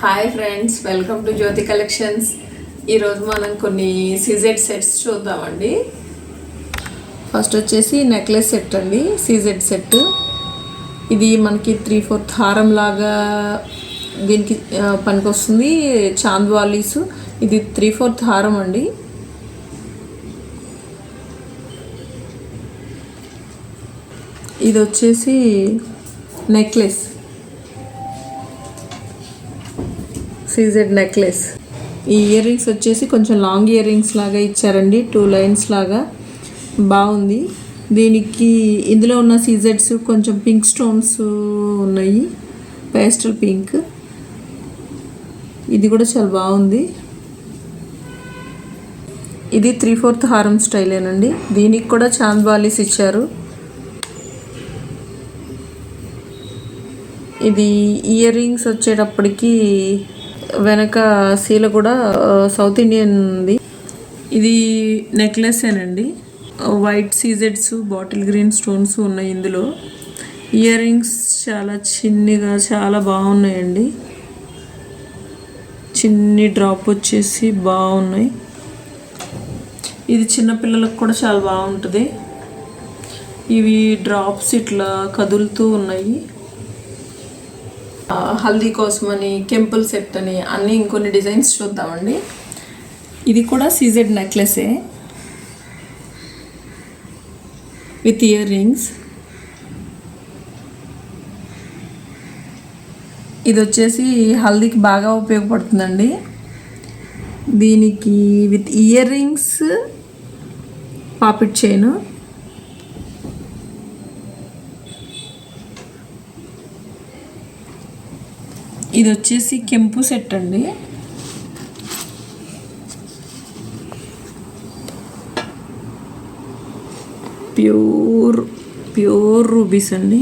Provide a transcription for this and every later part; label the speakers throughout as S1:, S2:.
S1: Hi friends, welcome to Jyoti collections. ఈరోజు మనం కొన్ని సీజెడ్ సెట్స్ చూద్దామండి. ఫస్ట్ వచ్చేసి నెక్లెస్ సెట్ అండి, సీజెడ్ సెట్. ఇది మనకి 3/4 హారం లాగా దీనికి పనికి వస్తుంది. చాంద్వాలీస్, ఇది 3/4 హారం అండి. ఇది వచ్చేసి నెక్లెస్, సీజెడ్ నెక్లెస్. ఈ ఇయర్ రింగ్స్ వచ్చేసి కొంచెం లాంగ్ ఇయర్ రింగ్స్ లాగా ఇచ్చారండి, 2 లైన్స్ లాగా బాగుంది. దీనికి ఇందులో ఉన్న సీజెడ్స్ కొంచెం పింక్ స్టోన్స్ ఉన్నాయి, పేస్టల్ పింక్. ఇది కూడా చాలా బాగుంది. ఇది 3/4 హారం స్టైలేనండి. దీనికి కూడా చాంద్వాలీస్ ఇచ్చారు. ఇది ఇయర్ రింగ్స్ వచ్చేటప్పటికి వెనక సీల కూడా సౌత్ ఇండియన్ ఉంది. ఇది నెక్లెసేనండి, వైట్ సీజెడ్స్, బాటిల్ గ్రీన్ స్టోన్స్ ఉన్నాయి ఇందులో. ఇయర్ రింగ్స్ చాలా చిన్నగా చాలా బాగున్నాయండి, చిన్ని డ్రాప్ వచ్చేసి బాగున్నాయి. ఇది చిన్నపిల్లలకు కూడా చాలా బాగుంటుంది. ఇవి డ్రాప్స్ ఇట్లా కదులుతూ ఉన్నాయి. హల్దీ కోసమని, కెంపుల్ సెట్ అని అన్నీ ఇంకొన్ని డిజైన్స్ చూద్దామండి. ఇది కూడా సీజెడ్ నెక్లెసే విత్ ఇయర్ రింగ్స్. ఇది వచ్చేసి హల్దీకి బాగా ఉపయోగపడుతుందండి. దీనికి విత్ ఇయర్ రింగ్స్, పాపిట్ చైన్. ఇది వచ్చేసి కెంపు సెట్ అండి. ప్యూర్ రూబీస్ అండి.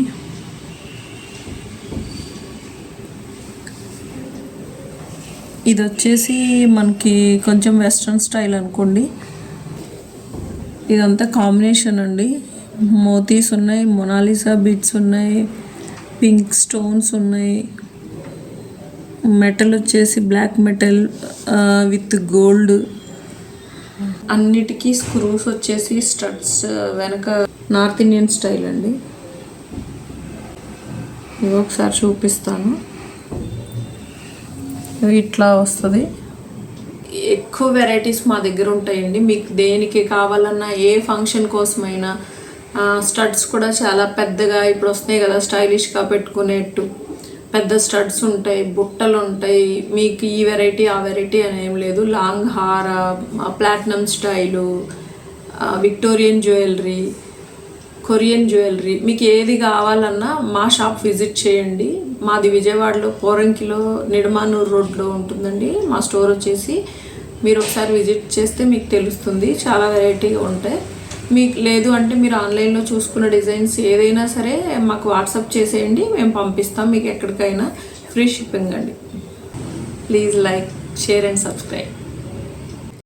S1: ఇది వచ్చేసి మనకి కొంచెం వెస్ట్రన్ స్టైల్ అనుకోండి. ఇదంతా కాంబినేషన్ అండి. మోతీస్ ఉన్నాయి, మొనాలిసా బీడ్స్ ఉన్నాయి, పింక్ స్టోన్స్ ఉన్నాయి. మెటల్ వచ్చేసి బ్లాక్ మెటల్ విత్ గోల్డ్. అన్నిటికీ స్క్రూస్ వచ్చేసి స్టడ్స్ వెనక నార్త్ ఇండియన్ స్టైల్ అండి. ఇవి ఒకసారి చూపిస్తాను. ఇట్లా వస్తుంది. ఎక్కువ వెరైటీస్ మా దగ్గర ఉంటాయండి. మీకు దేనికి కావాలన్నా, ఏ ఫంక్షన్ కోసమైనా. స్టడ్స్ కూడా చాలా పెద్దగా ఇప్పుడు వస్తున్నాయి కదా, స్టైలిష్గా పెట్టుకునేట్టు పెద్ద స్టడ్స్ ఉంటాయి, బుట్టలు ఉంటాయి. మీకు ఈ వెరైటీ ఆ వెరైటీ అని ఏం లేదు. లాంగ్ హార, platinum style, Victorian jewellery, Korean jewellery, మీకు ఏది కావాలన్నా మా షాప్ విజిట్ చేయండి. మాది విజయవాడలో పోరంకిలో నిడమానూరు రోడ్లో ఉంటుందండి మా స్టోర్ వచ్చేసి. మీరు ఒకసారి విజిట్ చేస్తే మీకు తెలుస్తుంది. చాలా వెరైటీగా ఉంటాయి. మీకు లేదు అంటే మీరు ఆన్లైన్లో చూసుకున్న డిజైన్స్ ఏదైనా సరే మాకు వాట్సాప్ చేసేయండి, మేము పంపిస్తాం మీకు ఎక్కడికైనా. ఫ్రీ షిప్పింగ్ అండి. Please like, share and subscribe.